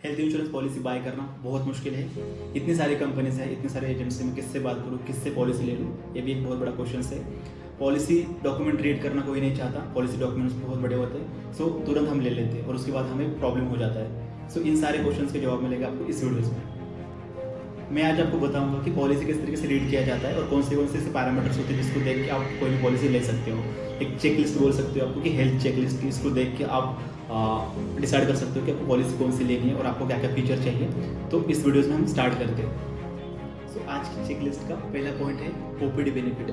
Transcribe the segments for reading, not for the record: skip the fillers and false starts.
Health insurance policy bye करना बहुत मुश्किल है। इतनी सारी कंपनीज हैं, इतने सारे एजेंट्स हैं, मैं किससे बात करूँ, किससे पॉलिसी ले लूँ, ये भी एक बहुत बड़ा क्वेश्चन है। पॉलिसी डॉक्यूमेंट रीड करना कोई नहीं चाहता, पॉलिसी डॉक्यूमेंट्स बहुत बड़े होते हैं, सो तुरंत हम ले लेते हैं और उसके बाद हमें प्रॉब्लम हो जाता है। सो इन सारे क्वेश्चंस के जवाब मिलेगा आपको इस वीडियोज़ में। मैं आज आपको बताऊंगा कि पॉलिसी किस तरीके से रीड किया जाता है और कौन से ऐसे पैरामीटर्स होते हैं जिसको देख के आप कोई भी पॉलिसी ले सकते हो। एक चेक लिस्ट बोल सकते हो आपको कि हेल्थ चेक लिस्ट, इसको देख के आप डिसाइड कर सकते हो कि आपको पॉलिसी कौन सी लेनी है और आपको क्या क्या फीचर चाहिए। तो इस वीडियोज़ में हम स्टार्ट करते हैं। सो आज की चेक लिस्ट का पहला पॉइंट है ओपीडी बेनिफिट।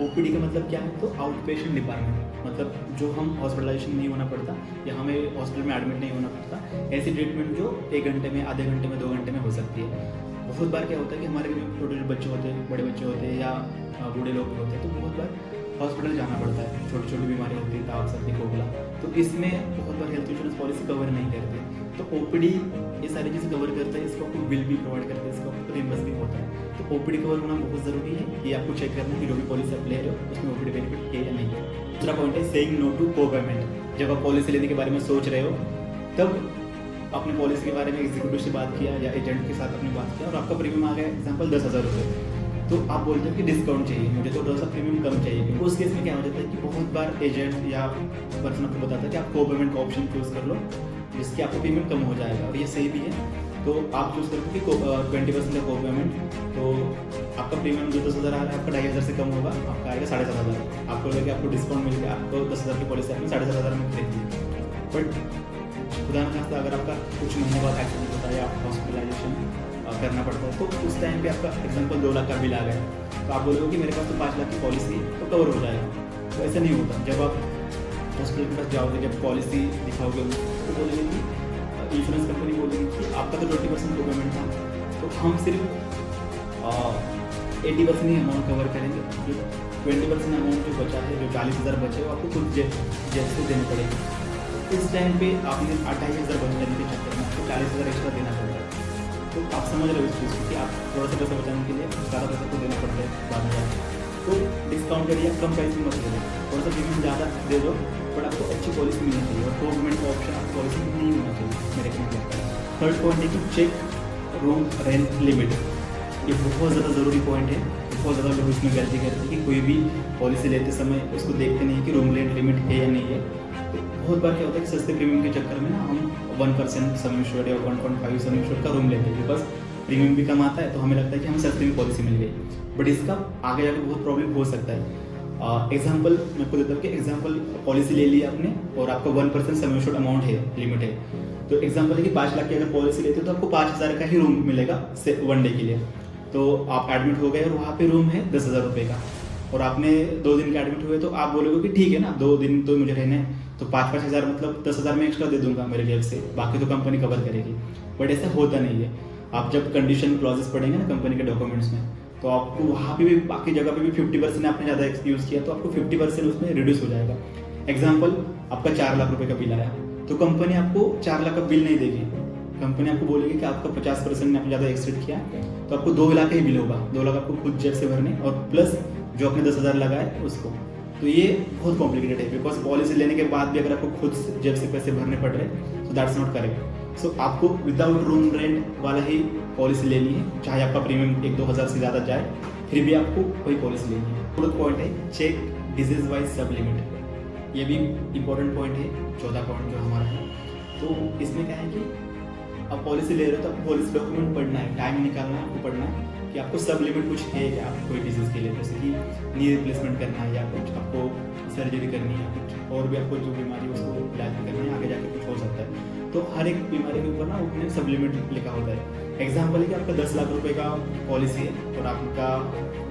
ओपीडी का मतलब क्या है? तो आउट पेशेंट डिपार्टमेंट, मतलब जो हम हॉस्पिटलाइजेशन नहीं होना पड़ता या हमें हॉस्पिटल में एडमिट नहीं होना पड़ता, ऐसी ट्रीटमेंट जो 1 घंटे में, आधे घंटे में, 2 घंटे में हो सकती है। बहुत बार क्या होता है कि हमारे घर में छोटे छोटे बच्चे होते हैं, बड़े बच्चे होते हैं या बूढ़े लोग होते हैं, तो बहुत बार हॉस्पिटल जाना पड़ता है, छोटी छोटी बीमारी होती है, ताव, सर्दी, खोखला, तो इसमें बहुत बार हेल्थ इंश्योरेंस पॉलिसी कवर नहीं करती। तो ओपीडी ये सारी चीज़ें कवर करता है, इसको आपको बिल भी प्रोवाइड करता है, इसको आपको रिम्बर्स भी होता है। तो ओपीडी कवर होना बहुत ज़रूरी है, ये आपको चेक करना है कि जो भी पॉलिसी आप ले रहे हो उसमें ओपीडी बेनिफिट है या नहीं है। दूसरा पॉइंट है सेइंग नो टू को पेमेंट। जब आप पॉलिसी लेने के बारे में सोच रहे हो तब आपने पॉलिसी के बारे में एग्जीक्यूटिव से बात किया या एजेंट के साथ आपने बात किया और आपका प्रीमियम आ गया एग्जांपल 10,000 रुपये, तो आप बोलते हो कि डिस्काउंट चाहिए मुझे, तो थोड़ा सा प्रीमियम कम चाहिए। क्योंकि उस केस में क्या हो जाता है कि बहुत बार एजेंट या पर्सन आपको बताता है कि आप को पेमेंट का ऑप्शन चूज़ कर लो जिससे आपको प्रीमियम कम हो जाएगा, और ये सही भी है। तो आप चूज़ करते हो कि 20% का को पेमेंट, तो आपका प्रीमियम जो 10,000 आ रहा है आपका 2,500 से कम होगा, आपका आएगा 7,500। आपको लगे आपको डिस्काउंट मिल गया, आपको 10,000 की पॉलिसी आपने 7,500 में खरीद ली। बट खुदा न खास्ता अगर आपका कुछ महीने बाद एक्सीडेंट होता है या हॉस्पिटलाइजेशन करना पड़ता है, तो उस टाइम पे आपका एग्जांपल 2 लाख का बिल आ गया, तो आप बोलोगे कि मेरे पास तो 5 लाख की पॉलिसी तो कवर हो जाएगा। तो ऐसा नहीं होता। जब आप हॉस्पिटल के पास जाओगे, जब पॉलिसी दिखाओगे तो बोलेंगे कि इंश्योरेंस कंपनी बोलेगी कि आपका तो 20% को पेमेंट था, तो हम सिर्फ 80% ही अमाउंट कवर करेंगे, जो 20% अमाउंट जो बचा है, जो 40,000 बचे, वो आपको खुद जेब से देने पड़ेंगे। इस टाइम पे आपने 28,000 बन जाने के चक्कर में आपको 40,000 एक्स्ट्रा देना पड़ता है। तो आप समझ रहे हो इस चीज़ को कि आप थोड़ा सा पैसा बचाने के लिए सारा पैसा को देना पड़ता है बाद में। तो डिस्काउंट करिए, कम प्राइस में मत ले लो, थोड़ा सा प्रीमियम ज़्यादा दे दो, बट आपको अच्छी पॉलिसी मिलनी चाहिए और गवर्नमेंट का ऑप्शन आपको पॉलिसी नहीं होना चाहिए मेरे ख्याल। थर्ड पॉइंट है कि चेक रूम रेंट लिमिट। ये बहुत ज़्यादा ज़रूरी पॉइंट है। बहुत ज़्यादा लोग इसमें गलती करते हैं कि कोई भी पॉलिसी लेते समय उसको देखते नहीं कि रूम रेंट लिमिट है या नहीं है। तो बहुत बार क्या होता है कि सस्ते प्रीमियम के चक्कर में ना हम 1% सम इंश्योर्ड या 1.5 सम इंश्योर्ड का रूम लेते हैं, बिकॉज प्रीमियम भी कम आता है, तो हमें लगता है कि हमें सस्ते में पॉलिसी मिल गई, बट इसका आगे जाकर बहुत प्रॉब्लम हो सकता है। एग्जाम्पल मैं आपको देता हूँ कि एग्जाम्पल पॉलिसी ले ली आपने और आपका 1% सम इंश्योर्ड अमाउंट है, लिमिट है। तो एग्जाम्पल है कि 5 लाख की अगर पॉलिसी लेते हो तो आपको 5,000 का ही रूम मिलेगा 1 डे के लिए। तो आप एडमिट हो गए और वहाँ पे रूम है 10,000 रुपये का, और आपने 2 दिन के एडमिट हुए, तो आप बोलोगे कि ठीक है ना, 2 दिन तो मुझे रहने, तो 5-5 हज़ार मतलब 10,000 में एक्स्ट्रा दे दूंगा मेरे जेब से, बाकी तो कंपनी कवर करेगी। बट ऐसा होता नहीं है। आप जब कंडीशन क्लॉजेस पढ़ेंगे ना कंपनी के डॉक्यूमेंट्स में, तो आपको वहाँ पे भी, बाकी जगह पे भी 50% आपने ज़्यादा यूज़ किया तो आपको 50% उसमें रिड्यूस हो जाएगा। एग्जाम्पल आपका 4 लाख रुपये का बिल आया, तो कंपनी आपको 4 लाख का बिल नहीं देगी, कंपनी आपको बोलेगी कि आपका 50% ने आपने ज़्यादा एक्सीड किया, तो आपको 2 लाख ही बिल होगा। 2 लाख आपको खुद जेब से भरने और प्लस जो आपने 10,000 लगाए उसको। तो ये बहुत कॉम्प्लिकेटेड है, बिकॉज पॉलिसी लेने के बाद भी अगर आपको खुद जेब से पैसे भरने पड़ रहे हैं, सो दैट्स नॉट करेक्ट। सो आपको विदाउट रूम रेंट वाला ही पॉलिसी लेनी है, चाहे आपका प्रीमियम 1-2 हज़ार से ज़्यादा जाए, फिर भी आपको वही पॉलिसी लेनी है। फोर्थ पॉइंट है चेक डिजीज वाइज सब लिमिट। ये भी इंपॉर्टेंट पॉइंट है, 14 पॉइंट जो हमारा है। तो इसमें क्या है कि आप पॉलिसी ले रहे हो तो आपको पॉलिसी डॉक्यूमेंट पढ़ना है, टाइम निकालना है, आपको पढ़ना है कि आपको सब लिमिट कुछ है क्या, आपको कोई डिजीज़ के लिए, जैसे कि नी रिप्लेसमेंट करना है या कुछ आपको सर्जरी करनी है, कुछ और भी आपको जो बीमारी है उसको इलाज भी करना है, आगे जाकर कुछ हो सकता है। तो हर एक बीमारी के ऊपर ना उसमें सब लिमिट लिखा होता है। एग्जाम्पल है कि आपका 10 लाख रुपये का पॉलिसी है और आपका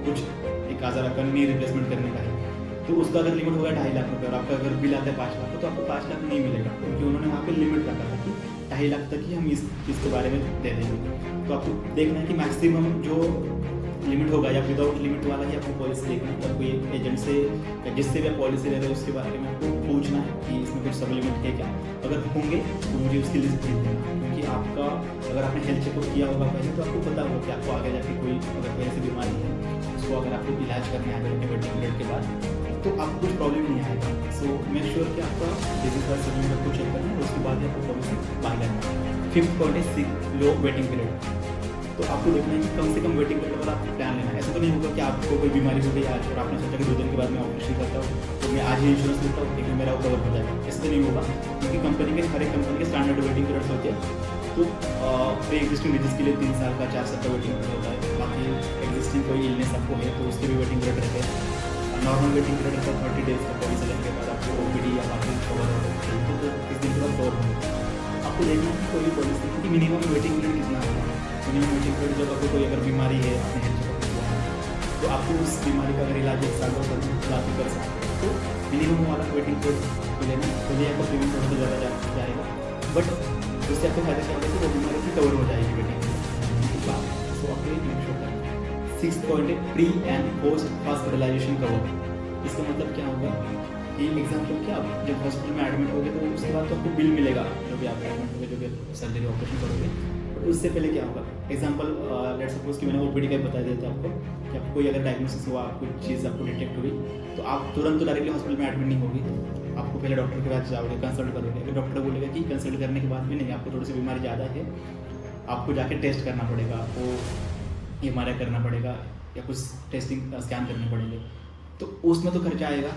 कुछ 1,000 का नी रिप्लेसमेंट करने का है, तो उसका अगर लिमिट होगा 2.5 लाख रुपये और आपका अगर बिल आता है 5 लाख, तो आपको 5 लाख नहीं मिलेगा, क्योंकि उन्होंने वहाँ पे लिमिट रखा था कि 2.5 लाख तक ही हम इस चीज़ के बारे में दे देंगे। तो आपको देखना है कि मैक्सिमम जो लिमिट होगा या विदाउट लिमिट वाला ही आपको पॉलिसी देखना है। और कोई एजेंट से या जिससे भी आप पॉलिसी ले रहे हो उसके बारे में आपको पूछना है कि इसमें कुछ सब लिमिट है क्या, अगर होंगे तो मुझे उसकी लिस्ट भेज देना, क्योंकि आपका अगर आपने हेल्थ चेकअप किया होगा पहले तो आपको पता होगा कि आपको आगे जाके कोई अगर कोई ऐसी बीमारी है उसको अगर आपको इलाज करना है आगे मेडिकल पीरियड के बाद, तो आपको कुछ प्रॉब्लम नहीं आएगा। सो मेक श्योर कि आपका डिजीज वाइज सर्टिफिकेट को चेक करना है, उसके बाद ही आपको पॉलिसी बाय करना है। फिफ्थ पॉइंट है लो वेटिंग पीरियड। तो आपको देखना है कि कम से कम वेटिंग पीरियड वाला प्लान लेना है। ऐसा तो नहीं होगा कि आपको कोई बीमारी हो गई आज और आपने सोचा कि 2 दिन के बाद मैं ऑपरेशन करता हूँ तो मैं आज ही इंश्योरेंस लेता हूँ क्योंकि मेरा कवर हो जाएगा। ऐसा तो नहीं होगा, क्योंकि कंपनी के हर एक कंपनी के स्टैंडर्ड वेटिंग पीरियड्स होते हैं। तो प्री एग्जिस्टिंग डिजीज के लिए 3 साल का 4 साल का वेटिंग पीरियड होता है। बाकी एग्जिस्टिंग कोई इलनेस आपको है तो उसके भी वेटिंग पीरियड रहते हैं। नॉर्मल वेटिंग पीरियड रहता है 30 डेज का। पॉलिसी लगने के बाद आपको ओपीडी या बाकी कवर चाहिए तो 30 दिन के बाद कवर होगा। आपको देखना है कि कोई पॉलिसी की मिनिमम वेटिंग पीरियड कितना होगा। मिनिमम वेटिंग पीरियड जब आपको कोई अगर बीमारी है आपने हेल्थ चेकअप किया है तो आपको उस बीमारी का अगर इलाज 1 साल बाद कर सकते हैं तो मिनिमम वाला वेटिंग पीरियड लेना तो ये आपका प्रीमियम थोड़ा सा ज़्यादा जाएगा, बट उससे आपको फायदा क्या होगा कि वो बीमारी की कवर हो जाएगी वेटिंग पीरियड। सो आपको एक मेक श्योर करना। 6th पॉइंट है pre and post hospitalisation cover. इसका मतलब क्या होगा कि एग्जाम्पल क्या आप जब हॉस्पिटल में एडमिट होगे तो उसके बाद तो आपको बिल मिलेगा जो भी आप एडमिट होगे, जो भी सर्जरी ऑपरेशन करोगे। बट उससे पहले क्या होगा, एग्जाम्पल लेट सपोज कि मैंने ओपीडी का बता दिया था आपको कि आपको कोई अगर डायग्नोसिस हुआ, कोई चीज़ आपको डिटेक्ट हुई तो आप तुरंत तो डायरेक्टली हॉस्पिटल में एडमिट नहीं होगी। आपको पहले डॉक्टर के पास जाओगे, कंसल्ट करोगे। अगर डॉक्टर बोलेगा कि कंसल्ट करने के बाद भी नहीं, आपको थोड़ी सी बीमारी ज़्यादा है, आपको जाके टेस्ट करना पड़ेगा, आपको MRI करना पड़ेगा या कुछ टेस्टिंग स्कैन करने पड़ेंगे, तो उसमें तो खर्चा आएगा।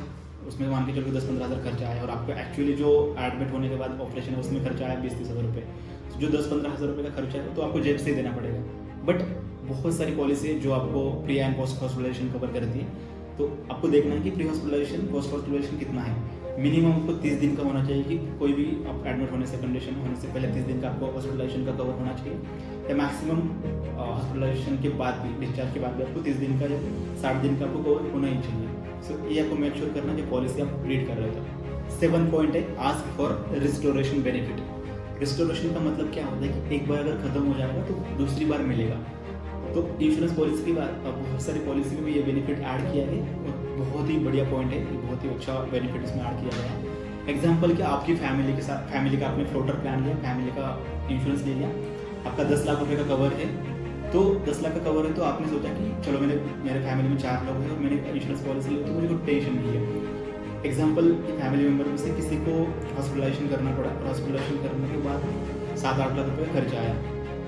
उसमें मान के चलो 10-15 हज़ार खर्चा आया और आपको एक्चुअली जो एडमिट होने के बाद ऑपरेशन है उसमें खर्चा आया 20-30 हज़ार रुपये। तो जो 10-15 हज़ार रुपये का खर्चा है तो आपको जेब से ही देना पड़ेगा। बट बहुत सारी पॉलिसी है जो आपको pre and post hospitalisation cover करती है। तो आपको देखना है कि प्री हॉस्पिटलाइजेशन पोस्ट हॉस्पिटलाइजेशन कितना है। मिनिमम आपको 30 दिन का होना चाहिए कि कोई भी आप एडमिट होने से, कंडीशन होने से पहले 30 दिन का आपको हॉस्पिटलाइजेशन का कवर होना चाहिए। या मैक्सिमम हॉस्पिटलाइजेशन के बाद भी, डिस्चार्ज के बाद भी आपको 30 दिन का या 60 दिन का आपको कवर होना ही चाहिए। सो ये आपको मेक श्योर करना जो पॉलिसी आप रीड कर रहे हो। 7th पॉइंट है ask for restoration benefit. Restoration का मतलब क्या होता है कि एक बार अगर खत्म हो जाएगा तो दूसरी बार मिलेगा। तो इंश्योरेंस पॉलिसी की बात, बहुत सारी पॉलिसी में भी ये बेनिफिट ऐड किया गया और बहुत ही बढ़िया पॉइंट है, ये बहुत ही अच्छा बेनिफिट इसमें ऐड किया गया है। एग्जाम्पल क्या, आपकी फैमिली के साथ, फैमिली का आपने फ्लोटर प्लान लिया, फैमिली का इंश्योरेंस ले लिया, आपका 10 लाख रुपये का कवर है। तो 10 लाख का कवर है तो आपने सोचा कि चलो मेरे फैमिली में 4 लोग हैं और मैंने इंश्योरेंस पॉलिसी ली तो मुझे कोई टेंशन नहीं है। एग्जाम्पल फैमिली मेम्बर में से किसी को हॉस्पिटलाइजेशन करना पड़ा और हॉस्पिटलाइजेशन करने के बाद 7-8 लाख रुपये खर्चा आया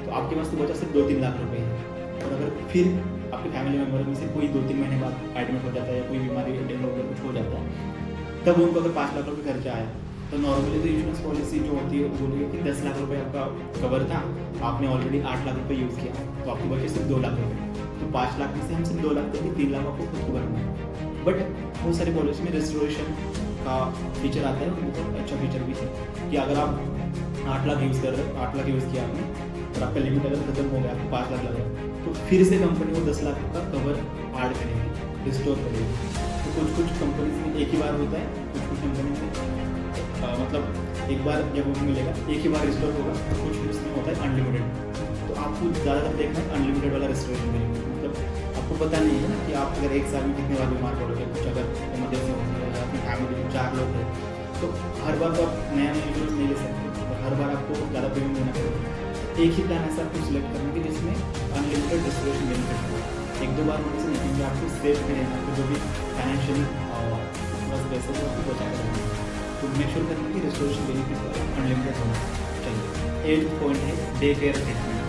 तो आपके पास तो बचा सिर्फ 2-3 लाख रुपये है। और अगर फिर आपके फैमिली मेम्बर में से कोई 2-3 महीने बाद एडमिट हो जाता है या कोई बीमारी डेंगू वगैरह कुछ हो जाता है तब उनको अगर 5 लाख रुपये खर्चा आया तो नॉर्मली तो इंश्योरेंस पॉलिसी जो होती है वो बोलिए कि 10 लाख रुपये आपका कवर था, आपने ऑलरेडी 8 लाख रुपये यूज़ किया तो आपको बचे सिर्फ 2 लाख रुपये। तो 5 लाख में से हम सिर्फ 2 लाख देंगे, 3 लाख आपको खुद को भरना है। बट बहुत सारी पॉलिसी में रेस्टोरेशन का फीचर आता है, बहुत अच्छा फीचर भी है कि अगर आप 8 लाख यूज़ कर रहे हो, 8 लाख यूज़ किया आपने और आपका लिमिट अगर खत्म हो गया, आपको 5 लाख लगा तो फिर से कंपनी वो 10 लाख का कवर ऐड करेगी, रिस्टोर करेगी। तो कुछ कंपनीज में एक ही बार होता है, कुछ कंपनी में मतलब एक बार जब वो मिलेगा एक ही बार रिस्टोर होगा, तो कुछ उसमें होता है अनलिमिटेड। तो आपको ज़्यादातर देखना है अनलिमिटेड वाला रिस्टोरेशन बेनिफिट। मतलब आपको पता नहीं है ना कि आप अगर 1 साल में कितने बार बीमार पड़ोगे, कुछ अगर इमरजेंसी होगी या अपनी फैमिली में 4 लोग हैं तो हर बार तो आप नया इंश्योरेंस नहीं ले सकते और हर बार आपको ज़्यादा प्रीमियम देना पड़ेगा। एक ही प्लान ऐसा आपको सिलेक्ट करना कि जिसमें अनलिमिटेड रिस्टोरेशन बेनिफिट हो। 1-2 बार होने से नहीं, क्योंकि आपको सेफ में रहना, आपको जो भी फाइनेंशियली बस पैसे को आपको बचा कर रखना। तो मेक श्योर करना कि रिस्टोरेशन बेनिफिट अनलिमिटेड होना चाहिए। 8th पॉइंट है day care treatment.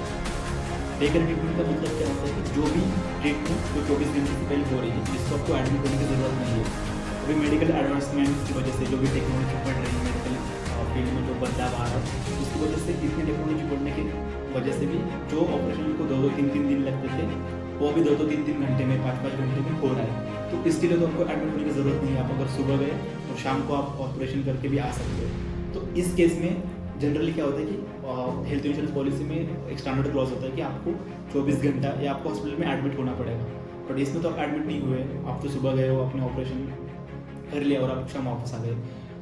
Day care treatment का मतलब क्या होता है कि जो भी ट्रीटमेंट जो 24 घंटे से पहले हो रही है जिसको आपको एडमिट होने की ज़रूरत नहीं है, अभी मेडिकल एडवांसमेंट की वजह से जो भी टेक्नोलॉजी बढ़ रही है, मेडिकल फील्ड में जो बदलाव आ रहा है उसकी वजह से, इतनी टेक्नोलॉजी बढ़ने की वजह से भी जो ऑपरेशन को 2-2, 3-3 दिन लगते थे वो भी 2-2, 3-3 घंटे में, 5-5 घंटे में हो रहा है। तो इसके लिए तो आपको एडमिट होने की ज़रूरत नहीं है। आप अगर सुबह गए तो शाम को आप ऑपरेशन करके भी आ सकते हो। तो इस केस में जनरली क्या होता है कि हेल्थ इंश्योरेंस पॉलिसी में एक स्टैंडर्ड क्लॉज होता है कि आपको 24 घंटा या आपको हॉस्पिटल में एडमिट होना पड़ेगा। बट इसमें तो आप एडमिट नहीं हुए, आप तो सुबह गए हो, अपने ऑपरेशन कर लिया और आप शाम वापस आ गए।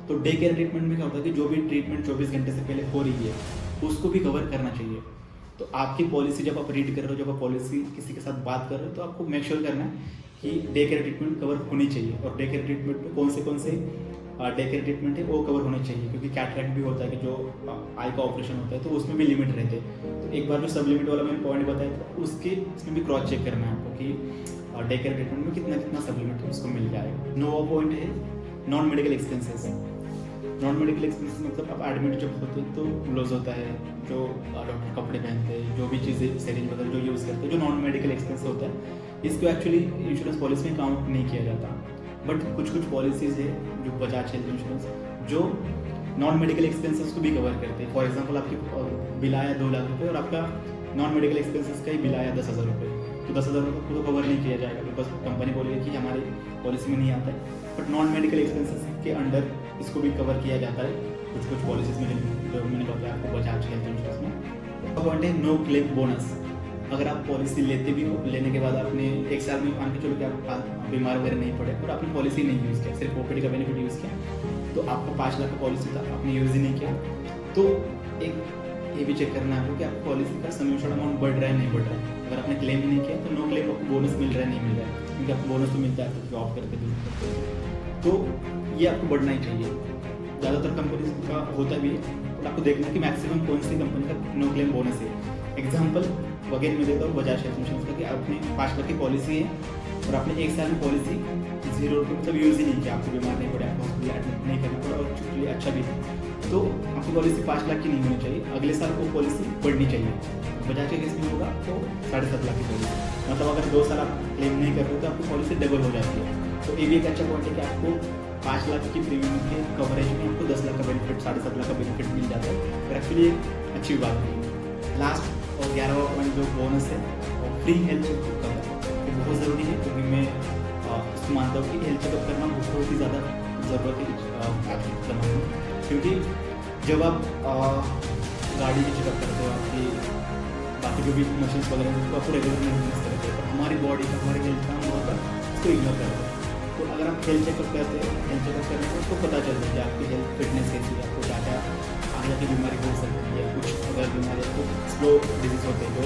तो डे केयर ट्रीटमेंट में क्या होता है कि जो भी ट्रीटमेंट 24 घंटे से पहले हो रही है उसको भी कवर करना चाहिए। तो आपकी पॉलिसी जब आप रीड कर रहे हो, जब आप पॉलिसी किसी के साथ बात कर रहे हो तो आपको मेक श्योर करना है कि डे केयर ट्रीटमेंट कवर होनी चाहिए। और डे केयर ट्रीटमेंट में कौन से डे केयर ट्रीटमेंट है वो कवर होने चाहिए, क्योंकि कैटरैक्ट भी होता है कि जो आई का ऑपरेशन होता है तो उसमें भी लिमिट रहते हैं। तो एक बार जो सब लिमिट वाला मैंने पॉइंट बताया था उसके इसमें भी क्रॉस चेक करना है आपको कि डे केयर ट्रीटमेंट में कितना सब लिमिट उसको मिल जाएगा। 9वां पॉइंट है non medical expenses. Non medical expenses मतलब आप एडमिट जब होते हैं तो ग्लोव्स होता है, जो डॉक्टर कपड़े पहनते हैं, जो भी चीज़ें सेलिंग वगैरह जो यूज़ करते हैं, जो नॉन मेडिकल एक्सपेंस होता है, इसको एक्चुअली इंश्योरेंस पॉलिसी में काउंट नहीं किया जाता। बट कुछ कुछ पॉलिसीज़ है जो बजाज हेल्थ इंश्योरेंस जो नॉन मेडिकल एक्सपेंसेस को भी कवर करते हैं। फॉर एग्जांपल आपकी बिल आया 2 लाख रुपये और आपका नॉन मेडिकल एक्सपेंसेस का ही बिल आया 10,000 रुपये, तो 10,000 रुपये को तो कवर नहीं किया जाएगा बिकॉज कंपनी बोलेगी कि हमारी पॉलिसी में नहीं आता है। बट नॉन मेडिकल एक्सपेंसेस के अंडर इसको भी कवर किया जाता है कुछ कुछ पॉलिसीज में, जो मैंने बताया आपको बजाज हेल्थ इंश्योरेंस में। पॉइंट है नो क्लेम बोनस। अगर आप पॉलिसी लेते भी हो, लेने के बाद आपने 1 साल में मान के चलो कि आप बीमार वगैरह नहीं पड़े और आपने पॉलिसी नहीं यूज़ किया, सिर्फ ओपीडी का बेनिफिट यूज़ किया, तो आपको 5 लाख का पॉलिसी था, आपने यूज़ ही नहीं किया, तो एक ये भी चेक करना है आपको कि आपको पॉलिसी का समेशन अमाउंट बढ़ रहा है नहीं बढ़ रहा है। अगर आपने क्लेम ही नहीं किया तो नो क्लेम आपको बोनस मिल रहा है नहीं मिल रहा है, क्योंकि आपको बोनस तो मिलता है तो जॉब करके भी, तो ये आपको बढ़ना ही चाहिए। ज़्यादातर कंपनीज का होता भी है, और आपको देखना है कि मैक्सिमम कौन सी कंपनी का नो क्लेम बोनस है। एग्जाम्पल वगैरह में देता हूँ बजाज हेल्थ इंश्योरेंस का कि आपने 5 लाख की पॉलिसी है और आपने 1 साल में पॉलिसी 0 रुपये मतलब यूज़ ही नहीं किया, आपको बीमार नहीं पड़े, आपको हॉस्पिटल एडमिट नहीं करना पड़ा और चलिए अच्छा भी है, तो आपकी पॉलिसी 5 लाख की नहीं होनी चाहिए, अगले साल वो पॉलिसी बढ़नी चाहिए। बजाज के केस में होगा तो 7.5 लाख की पॉलिसी, मतलब अगर 2 साल आप क्लेम नहीं कर रहे हो तो आपकी पॉलिसी डबल हो जाती है। तो ये भी एक अच्छा पॉइंट है कि आपको 5 लाख की प्रीमियम के कवरेज में आपको 10 लाख का बेनिफिट, 7.5 लाख का बेनिफिट मिल जाता है, और एक्चुअली अच्छी बात है। लास्ट और 11वां पॉइंट जो बोनस है और फ्री हेल्थ चेकअप कवर, ये बहुत ज़रूरी है, क्योंकि मैं इसको मानता हूँ कि हेल्थ चेकअप करना बहुत ही ज़्यादा ज़रूरत है आज के ज़माने में, क्योंकि जब आप गाड़ी की चेकअप करते हो, आपकी बाकी जो भी मशीन्स वगैरह हैं उसको आपको रेगुलर मेंटेनेंस करते हो, हमारी बॉडी का हमारे हेल्थ का हम वहाँ पर उसको इग्नोर करते हैं। तो अगर आप हेल्थ चेकअप करते हैं, हेल्थ चेकअप करने से उसको पता चलता है कि आपकी हेल्थ फिटनेस कैसी है, आपको क्या क्या आगे जाके बीमारी हो सकती है, कुछ अगर बीमारी आपको स्लो डिजीज होते हैं जो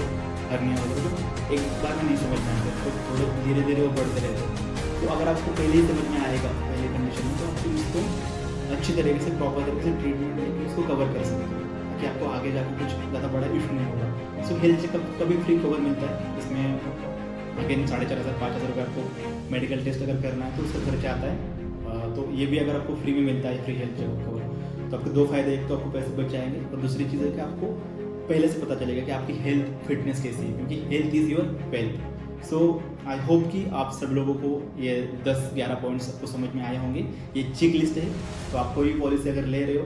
हर्निया वगैरह, जो एक बार में नहीं समझ में आते, तो थोड़े धीरे धीरे वो बढ़ते रहते हैं। तो अगर आपको पहले ही समझ में आएगा पहले कंडीशन में, तो आपको इसको अच्छी तरीके से प्रॉपर तरीके से ट्रीटमेंट लेके इसको कवर कर सकते हैं, ताकि आपको आगे जाकर कुछ ज़्यादा बड़ा इशू नहीं होगा। सो हेल्थ चेकअप का भी फ्री कवर मिलता है, इसमें अगेन 4,500 5,000 रुपये आपको मेडिकल टेस्ट अगर करना है तो उसका खर्चा आता है, तो ये भी अगर आपको फ्री में मिलता है फ्री हेल्थ चेकअप कवर, तो आपको 2 फायदे, एक तो आपको पैसे बच जाएंगे और दूसरी चीज़ है कि आपको पहले से पता चलेगा कि आपकी हेल्थ फिटनेस कैसी है, क्योंकि health is your wealth. So I hope कि आप सब लोगों को ये 10-11 पॉइंट्स आपको समझ में आए होंगे। ये चेक लिस्ट है, तो आप कोई भी पॉलिसी अगर ले रहे हो,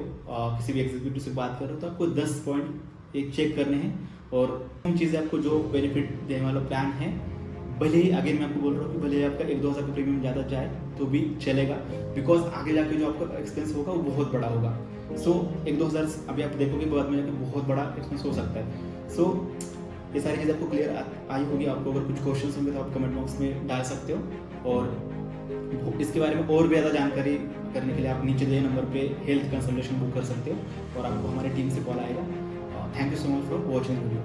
किसी भी एग्जीक्यूटिव से बात कर रहे हो, तो आपको 10 पॉइंट एक चेक करने हैं, और उन चीज़ें आपको जो बेनिफिट देने वाला प्लान है, भले ही आगे मैं आपको बोल रहा हूँ कि भले ही आपका 1-2 हज़ार का प्रीमियम ज़्यादा जाए तो भी चलेगा, बिकॉज आगे जाके जो आपका एक्सपेंस होगा वो बहुत बड़ा होगा। सो 1-2 हज़ार अभी आप देखोगे बाद में जाके बहुत बड़ा एक्सपेंस हो सकता है। सो ये सारी चीज़ आपको क्लियर आई होगी। आपको अगर कुछ क्वेश्चन होंगे तो आप कमेंट बॉक्स में डाल सकते हो, और इसके बारे में और भी ज़्यादा जानकारी करने के लिए आप नीचे दिए नंबर पे हेल्थ कंसल्टेशन बुक कर सकते हो और आपको हमारी टीम से कॉल आएगा। Thank you so much for watching video.